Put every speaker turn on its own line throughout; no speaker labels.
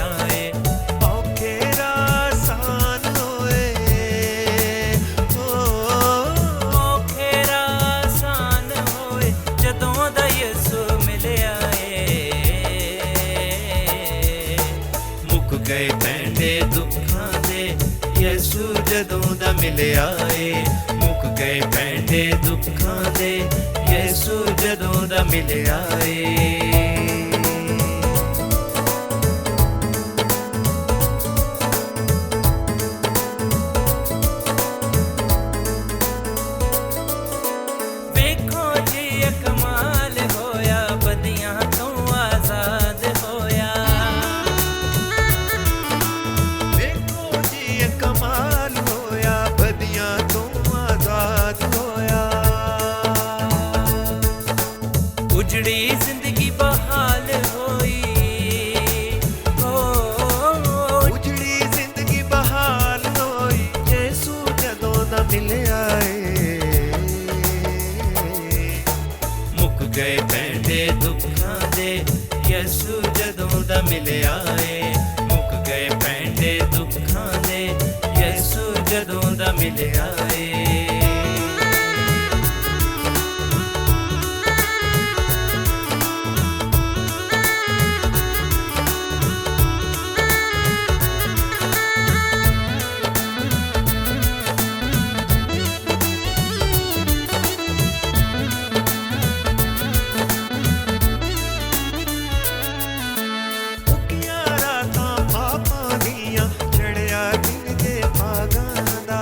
ਆਏ। ਔਖੇ ਰਾਹ ਆਸਾਨ ਹੋਏ, ਔਖੇ ਰਾਹ ਆਸਾਨ ਹੋਏ ਜਦੋਂ ਦਾ ਯਿਸੂ ਮਿਲਿਆ ਏ। ਮੁੱਕ ਗਏ ਪੈਂਡੇ ਦੁੱਖਾਂ ਦੇ, ਯਿਸੂ ਜਦੋਂ ਦਾ ਮਿਲਿਆ ਏ। ਮੁੱਕ ਗਏ ਪੈਂਡੇ ਦੁੱਖਾਂ ਦੇ, ਯਿਸੂ ਜਦੋਂ ਦਾ ਮਿਲਿਆ ਏ। ਵੇਖੋ ਜੀ ਇਹ ਕਮਾਲ ਹੋਇਆ, ਬਦੀਆਂ ਤੋਂ ਆਜ਼ਾਦ ਹੋਇਆ। ਵੇਖੋ ਜੀ ਇਹ ਕਮਾਲ ਹੋਇਆ, ਬਦੀਆਂ ਤੋਂ ਆਜ਼ਾਦ ਹੋਇਆ। ਉਜੜੀ ਜ਼ਿੰਦਗੀ ਬਹਾਲ ਹੋਈ, ਉਜੜੀ ਜ਼ਿੰਦਗੀ ਬਹਾਲ ਹੋਈ, ਯਿਸੂ ਜਦੋਂ ਦਾ ਮਿਲਿਆ ਏ। ਮੁੱਕ ਗਏ ਪੈਂਡੇ ਦੁੱਖਾਂ ਦੇ, ਯਿਸੂ ਜਦੋਂ ਦਾ ਮਿਲਿਆ ਏ। ਮੁੱਕ ਗਏ ਪੈਂਡੇ ਦੁੱਖਾਂ ਦੇ, ਯਿਸੂ ਜਦੋਂ ਦਾ ਮਿਲਿਆ ਏ। ਮੁੱਕੀਆਂ ਰਾਤਾਂ ਪਾਪਾਂ ਦੀਆਂ, ਚੜ੍ਹਿਆ ਦਿਨ ਦੇ ਭਾਗਾਂ ਦਾ।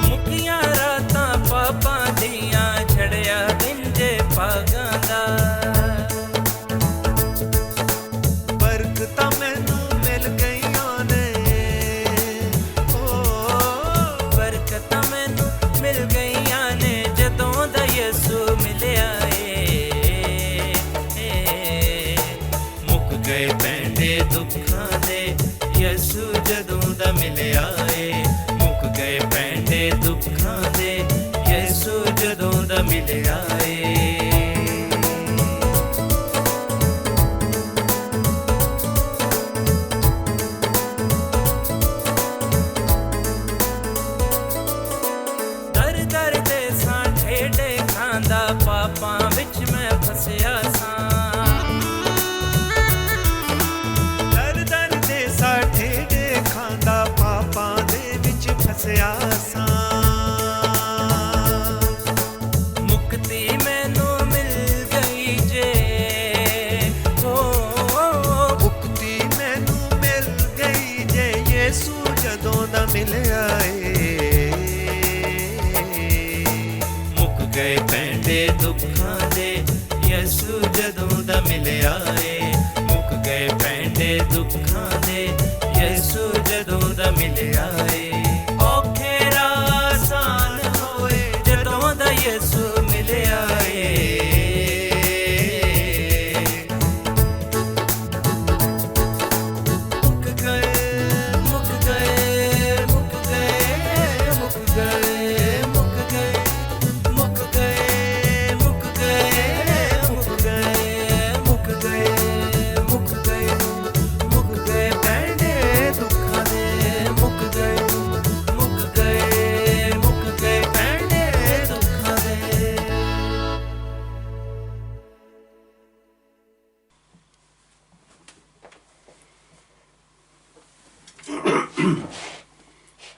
ਮੁੱਕੀਆਂ ਰਾਤਾਂ ਪਾਪਾਂ ਦੀਆਂ, ਚੜ੍ਹਿਆ ਦਿਨ ਦੇ ਭਾਗਾਂ ਦਾ। ਬਰਕਤਾਂ ਮੈਨੂੰ ਮਿਲ ਗਈਆਂ ਨੇ, ਬਰਕਤਾਂ ਮੈਨੂੰ ਮਿਲ ਗਈਆਂ ਨੇ ਜਦੋਂ ਦਾ ਯਿਸੂ ਮਿਲਿਆ ਏ। ਮੁੱਕ ਗਏ ਪੈਂਡੇ ਦੁੱਖਾਂ ਦੇ, ਯਿਸੂ ਜਦੋਂ ਦਾ ਮਿਲਿਆ ਏ। ਮੁੱਕ ਗਏ ਪੈਂਡੇ ਦੁੱਖਾਂ ਦੇ, ਯਿਸੂ ਜਦੋਂ ਦਾ ਮਿਲਿਆ ਏ। ਦਰ ਦਰ ਦੇ ਸਾਂ ਠੇਡੇ ਖਾਂਦਾ, ਪਾਪਾਂ ਵਿੱਚ ਮੈਂ ਫਸਿਆ ਸਾਂ। ਦਰ ਦਰ ਦੇ ਸਾਂ ਠੇਡੇ ਖਾਂਦਾ, ਪਾਪਾਂ ਦੇ ਵਿੱਚ ਫਸਿਆ ਸਾਂ। ਮੁਕਤੀ ਮੈਨੂੰ ਮਿਲ ਗਈ ਜੇ, ਮੁਕਤੀ ਮੈਨੂੰ ਮਿਲ ਗਈ ਜੇ, ਯਿਸੂ ਜਦੋਂ ਦਾ ਮਿਲਿਆ ਏ। ਮੁੱਕ ਗਏ ਪੈਂਡੇ ਦੁੱਖਾਂ ਦੇ, ਯਿਸੂ ਜਦੋਂ ਦਾ ਮਿਲਿਆ ਏ। ਮੁੱਕ ਗਏ ਪੈਂਡੇ ਦੁੱਖਾਂ ਦੇ, ਯਿਸੂ ਜਦੋਂ ਦਾ ਮਿਲਿਆ ਏ। ਔਖੇ ਰਾਹ ਆਸਾਨ ਹੋਏ ਜਦੋਂ ਦਾ ਯਿਸੂ ਮਿਲਿਆ ਏ। ਮੁੱਕ ਗਏ, ਮੁੱਕ ਗਏ, ਮੁੱਕ ਗਏ, ਮੁੱਕ ਗਏ, ਮੁੱਕ ਗਏ, ਮੁੱਕ ਗਏ, ਮੁੱਕ ਗਏ, ਮੁੱਕ ਗਏ, ਮੁੱਕ ਗਏ, ਮੁੱਕ ਗਏ, ਮੁੱਕ ਗਏ ਪੈਂਡੇ ਦੁੱਖਾਂ ਦੇ, ਮੁੱਕ ਗਏ, ਮੁੱਕ ਗਏ, ਮੁੱਕ ਗਏ ਪੈਂਡੇ ਦੁੱਖਾਂ ਦੇ।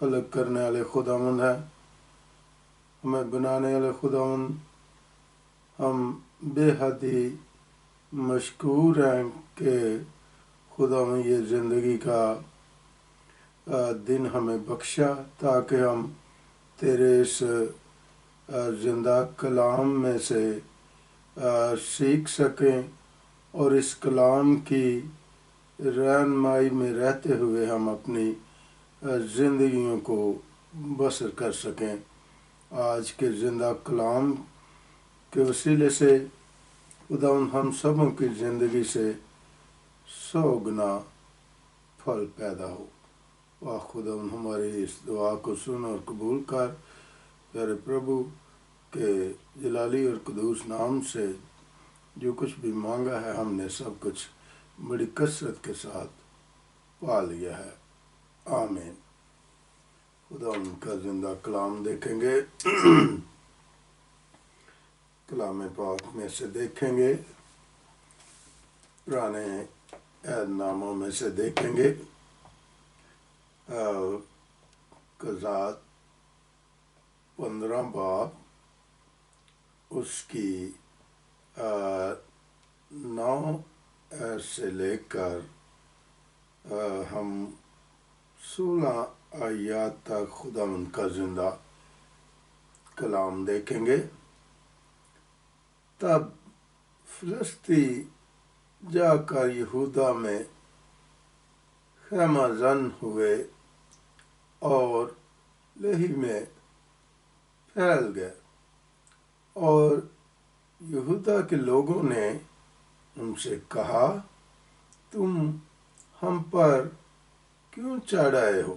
خلق کرنے والے خداوند ہیں، ہمیں بنانے والے خداوند، ہم بے حد ہی مشکور ہیں کہ خداوند یہ زندگی کا دن ہمیں بخشا تاکہ ہم تیرے اس زندہ کلام میں سے سیکھ سکیں اور اس کلام کی رہنمائی میں رہتے ہوئے ہم اپنی زندگیوں کو بسر کر سکیں۔ آج کے زندہ کلام کے وسیلے سے خداوند ہم سبوں کی زندگی سے 100 گنا پھل پیدا ہو۔ واہ خداوند ہماری اس دعا کو سن اور قبول کر، پیارے پربھو کے جلالی اور قدوس نام سے جو کچھ بھی مانگا ہے ہم نے سب کچھ بڑی کثرت کے ساتھ پا لیا ہے، آمین۔ خداوند کا زندہ کلام دیکھیں گے، کلام پاک میں سے دیکھیں گے، پرانے عہد ناموں میں سے دیکھیں گے، قضات 15 باب اس کی 9 سے لے کر ہم 16 آیات تک خداوند کا زندہ کلام دیکھیں گے۔ تب فلسطی جا کر یہودا میں خیمہ زن ہوئے اور لہی میں پھیل گئے، اور یہودا کے لوگوں نے ان سے کہا، تم ہم پر کیوں چڑھ آئے ہو؟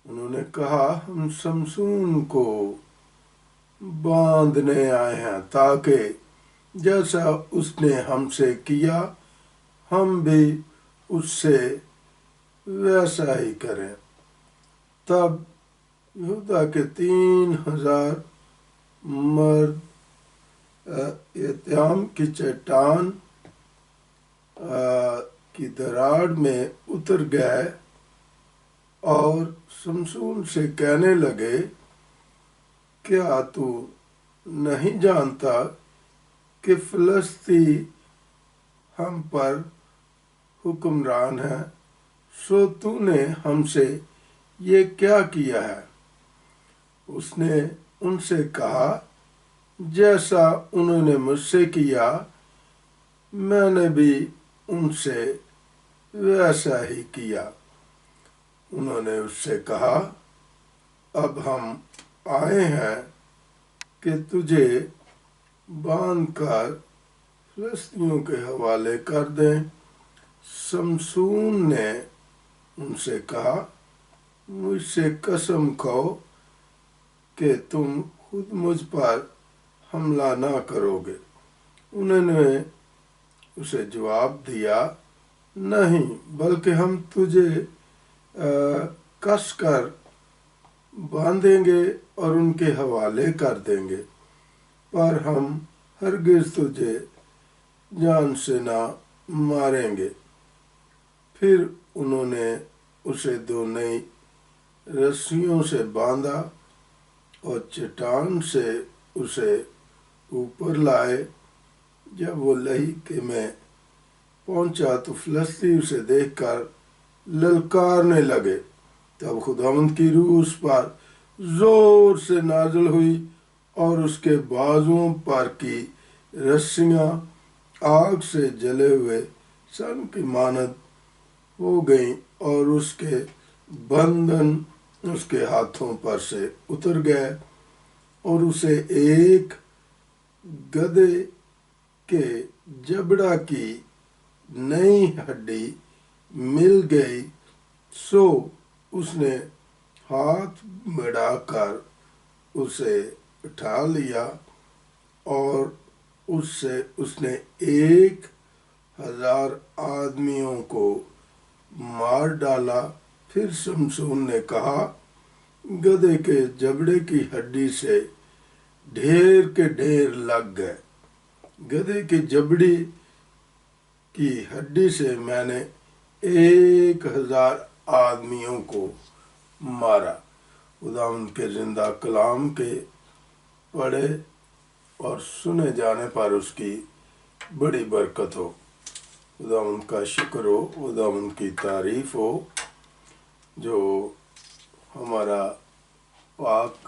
انہوں نے کہا، ہم شمشون کو باندھنے آئے ہیں تاکہ جیسا اس نے ہم سے کیا ہم بھی اس سے ویسا ہی کریں۔ تب یہودا کے 3000 مرد ایتام کی چٹان کی دراڑ میں اتر گئے اور شمشون سے کہنے لگے، کیا تو نہیں جانتا کہ فلسطی ہم پر حکمران ہے؟ سو تو نے ہم سے یہ کیا کیا ہے؟ اس نے ان سے کہا، جیسا انہوں نے مجھ سے کیا میں نے بھی ان سے ویسا ہی کیا۔ انہوں نے اس سے کہا، اب ہم آئے ہیں کہ تجھے باندھ کر فلسطینیوں کے حوالے کر دیں۔ شمشون نے ان سے کہا، مجھ سے قسم کھاؤ کہ تم خود مجھ پر حملہ نہ کرو گے۔ انہوں نے اسے جواب دیا، نہیں، بلکہ ہم تجھے کس کر باندھیں گے اور ان کے حوالے کر دیں گے، پر ہم ہرگز تجھے جان سے نہ ماریں گے۔ پھر انہوں نے اسے 2 نئی رسیوں سے باندھا اور چٹان سے اسے اوپر لائے۔ جب وہ لہی کے میں پہنچا تو فلسطی اسے دیکھ کر للکارنے لگے۔ تب خداوند کی روح اس پر زور سے نازل ہوئی اور اس کے بازوؤں پر کی رسیاں آگ سے جلے ہوئے سن کی مانند ہو گئیں اور اس کے بندھن اس کے ہاتھوں پر سے اتر گئے، اور اسے ایک گدھے کے جبڑا کی نئی ہڈی مل گئی۔ سو اس نے ہاتھ بڑھا کر اسے اٹھا لیا اور اس نے 1000 آدمیوں کو مار ڈالا۔ پھر شمشون نے کہا، گدھے کے جبڑے کی ہڈی سے ڈھیر کے ڈھیر لگ گئے۔ گدھے کی جبڑی کی ہڈی سے میں نے 1000 آدمیوں کو مارا۔ خداوند کے زندہ کلام کے پڑھے اور سنے جانے پر اس کی بڑی برکت ہو۔ خداوند کا شکر ہو، خداوند کی تعریف ہو جو ہمارا پاک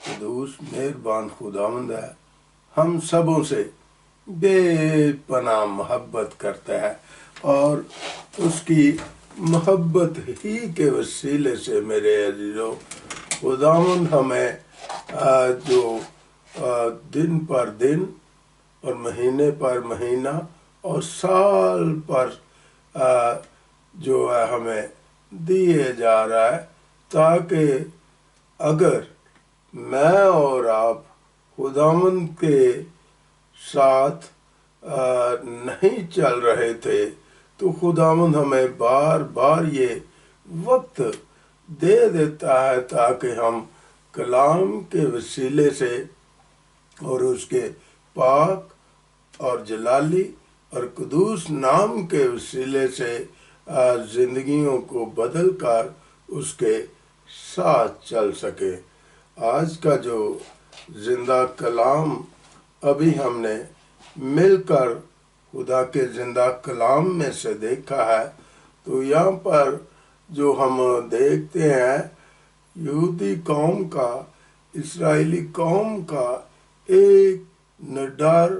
قدوس مہربان خداوند ہے، ہم سبوں سے بے پناہ محبت کرتا ہے، اور اس کی محبت ہی کے وسیلے سے میرے عزیزو خداوند ہمیں جو دن پر دن اور مہینے پر مہینہ اور سال پر جو ہے ہمیں دیے جا رہا ہے، تاکہ اگر میں اور آپ خداوند کے ساتھ نہیں چل رہے تھے تو خداوند ہمیں بار بار یہ وقت دے دیتا ہے تاکہ ہم کلام کے وسیلے سے اور اس کے پاک اور جلالی اور قدوس نام کے وسیلے سے زندگیوں کو بدل کر اس کے ساتھ چل سکے۔ آج کا جو زندہ کلام ابھی ہم نے مل کر خدا کے زندہ کلام میں سے دیکھا ہے، تو یہاں پر جو ہم دیکھتے ہیں یہودی قوم کا، اسرائیلی قوم کا ایک نڈر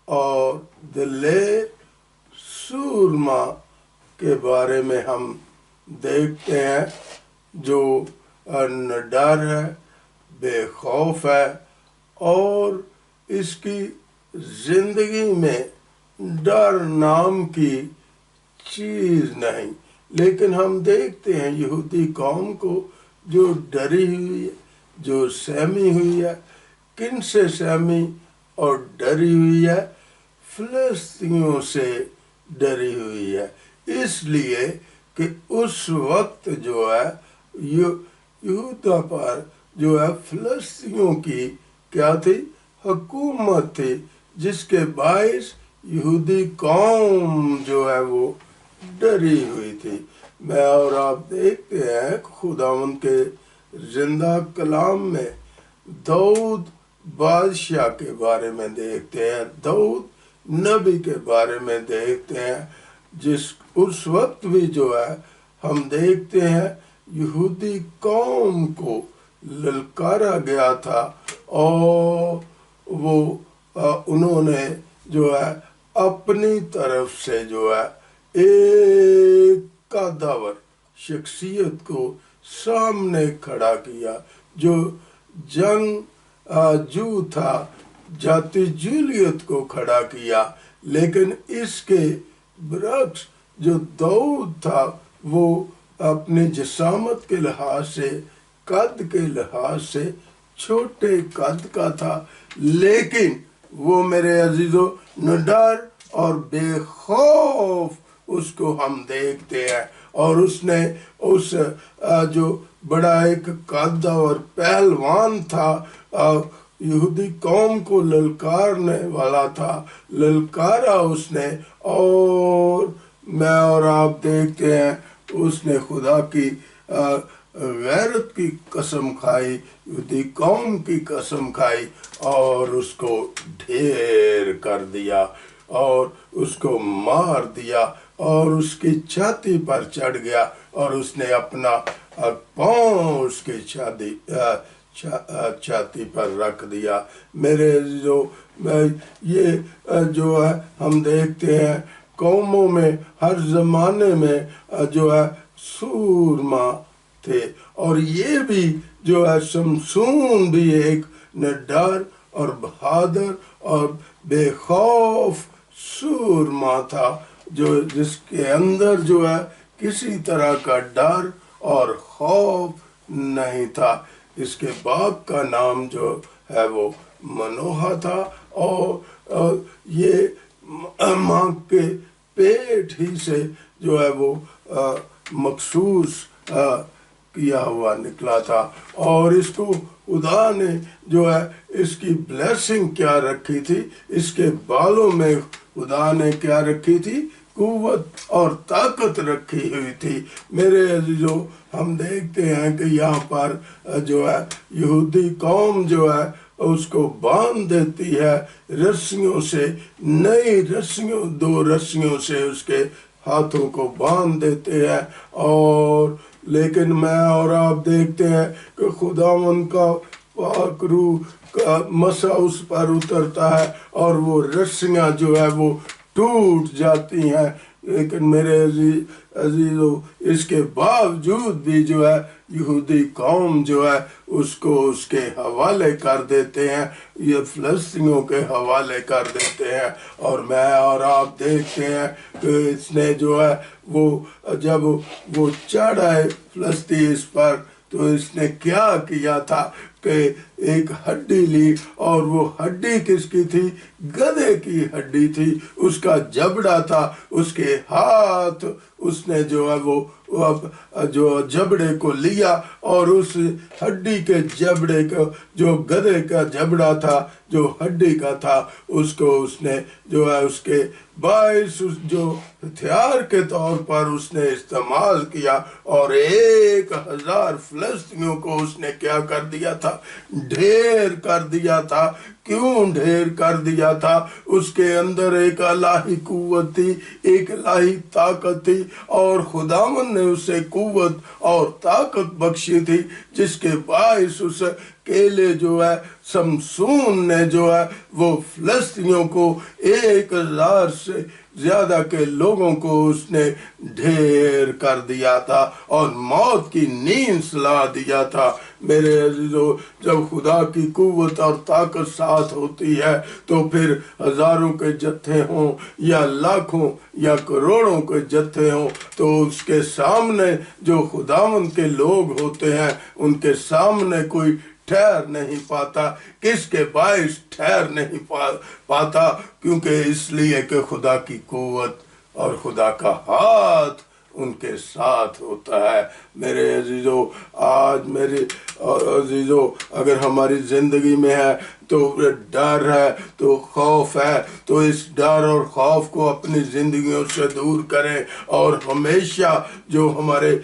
اور دلیر سورما کے بارے میں ہم دیکھتے ہیں، جو نڈر ہے، بے خوف ہے، اور اس کی زندگی میں ڈر نام کی چیز نہیں۔ لیکن ہم دیکھتے ہیں یہودی قوم کو جو ڈری ہوئی ہے، جو سہمی ہوئی ہے، کن سے سہمی اور ڈری ہوئی ہے؟ فلسطینیوں سے ڈری ہوئی ہے، اس لیے کہ اس وقت جو ہے یہودا پر جو ہے فلسطینیوں کی کیا تھی؟ حکومت تھی، جس کے باعث یہودی قوم جو ہے وہ ڈری ہوئی تھی۔ میں اور آپ دیکھتے ہیں خداوند کے زندہ کلام میں داؤد بادشاہ کے بارے میں دیکھتے ہیں، داؤد نبی کے بارے میں دیکھتے ہیں، اس وقت بھی جو ہے ہم دیکھتے ہیں یہودی قوم کو للکارا گیا تھا، اور انہوں نے جو ہے اپنی طرف سے جو ہے ایک قدور شخصیت کو سامنے کھڑا کیا، جو جو تھا، جاتی جولیت کو کھڑا کیا۔ لیکن اس کے برعکس جو داؤد تھا وہ اپنی جسامت کے لحاظ سے، قد کے لحاظ سے چھوٹے قد کا تھا، لیکن وہ میرے عزیزو نڈر اور بے خوف اس کو ہم دیکھتے ہیں، اور اس نے جو بڑا ایک قد اور پہلوان تھا، یہودی قوم کو للکارنے والا تھا، للکارا اس نے، اور میں اور آپ دیکھتے ہیں اس نے خدا کی غیرت کی قسم کھائی، یہودی قوم کی قسم کھائی، اور اس کو ڈھیر کر دیا اور اس کو مار دیا، اور اس کی چھاتی پر چڑھ گیا، اور اس نے اپنا پاؤں اس کی چھاتی پر رکھ دیا۔ میرے عزیزو، یہ جو ہے ہم دیکھتے ہیں قوموں میں ہر زمانے میں جو ہے سورما تھے، اور یہ بھی جو ہے شمشون بھی ایک نڈر اور بہادر اور بے خوف سورما تھا، جس کے اندر جو ہے کسی طرح کا ڈر اور خوف نہیں تھا۔ اس کے باپ کا نام جو ہے وہ منوہا تھا، اور یہ ماں کے پیٹ ہی سے جو ہے وہ مخصوص کیا ہوا نکلا تھا، اور اس کو خدا نے جو ہے اس کی بلیسنگ کیا رکھی تھی، اس کے بالوں میں خدا نے کیا رکھی تھی؟ قوت اور طاقت رکھی ہوئی تھی۔ میرے عزیزو، ہم دیکھتے ہیں کہ یہاں پر جو ہے یہودی قوم جو ہے اس کو باندھ دیتی ہے رسیوں سے، نئی رسیوں، 2 رسیوں سے اس کے ہاتھوں کو باندھ دیتے ہیں، اور لیکن میں اور آپ دیکھتے ہیں کہ خداوند کا پاک روح کا مسا اس پر اترتا ہے اور وہ رسیاں جو ہے وہ ٹوٹ جاتی ہیں۔ لیکن میرے عزیزو، اس کے باوجود بھی جو ہے یہودی قوم جو ہے اس کو اس کے حوالے کر دیتے ہیں، یہ فلسطینیوں کے حوالے کر دیتے ہیں۔ اور میں اور آپ دیکھتے ہیں کہ اس نے جو ہے وہ جب وہ چڑھ آئے فلسطین اس پر، تو اس نے کیا کیا تھا کہ ایک ہڈی لی، اور وہ ہڈی کس کی تھی؟ گدھے کی ہڈی تھی، اس کا جبڑا تھا، اس کے ہاتھ اس نے جو ہے وہ جو جبڑے کو لیا، اور اس ہڈی کے جبڑے کو، جو گدھے کا جبڑا تھا، جو ہڈی کا تھا، اس کو اس نے جو ہے اس کے باعث جو ہتھیار کے طور پر اس نے استعمال کیا، اور 1000 فلسطینیوں کو اس نے کیا کر دیا تھا؟ ڈھیر کر دیا تھا۔ کیوں ڈھیر کر دیا تھا؟ اس کے اندر ایک الہی قوت تھی، ایک الہی طاقت تھی، اور خداوند نے اسے قوت اور طاقت بخشی تھی، جس کے باعث اس کیلے جو ہے سمسون نے جو ہے وہ فلسطینیوں کو 1000 سے زیادہ کے لوگوں کو اس نے ڈھیر کر دیا تھا اور موت کی نیند سلا دیا تھا۔ میرے عزیزو، جب خدا کی قوت اور طاقت ساتھ ہوتی ہے تو پھر ہزاروں کے جتھے ہوں یا لاکھوں یا کروڑوں کے جتھے ہوں، تو اس کے سامنے جو خداوند کے لوگ ہوتے ہیں ان کے سامنے کوئی ٹھہر نہیں پاتا۔ کس کے باعث ٹھہر نہیں پاتا؟ کیونکہ اس لیے کہ خدا کی قوت اور خدا کا ہاتھ ان کے ساتھ ہوتا ہے۔ میرے عزیزو، آج میرے عزیزو، اگر ہماری زندگی میں ہے تو ڈر ہے، تو خوف ہے، تو اس ڈر اور خوف کو اپنی زندگیوں سے دور کریں، اور ہمیشہ جو ہمارے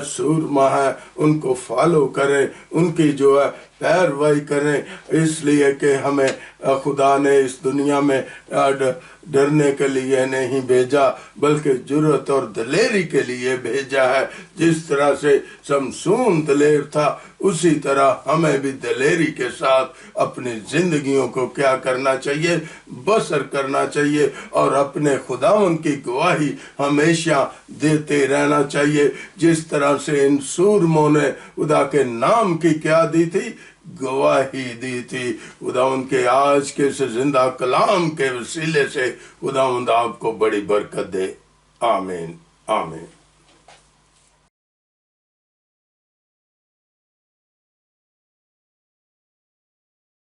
سورما ہیں ان کو فالو کریں، ان کی جو ہے پیروی کریں، اس لیے کہ ہمیں خدا نے اس دنیا میں ڈرنے کے لیے نہیں بھیجا، بلکہ جرأت اور دلیری کے لیے بھیجا ہے۔ جس طرح سے سمسون دلیر تھا، اسی طرح ہمیں بھی دلیری کے ساتھ اپنی زندگیوں کو کیا کرنا چاہیے؟ بسر کرنا چاہیے، اور اپنے خداوند کی گواہی ہمیشہ دیتے رہنا چاہیے، جس طرح سے ان سورموں نے خدا کے نام کی کیا دی تھی؟ گواہی دی تھی۔ خداوند کے آج کے اس زندہ کلام کے وسیلے سے خداوند آپ کو بڑی برکت دے۔ آمین، آمین۔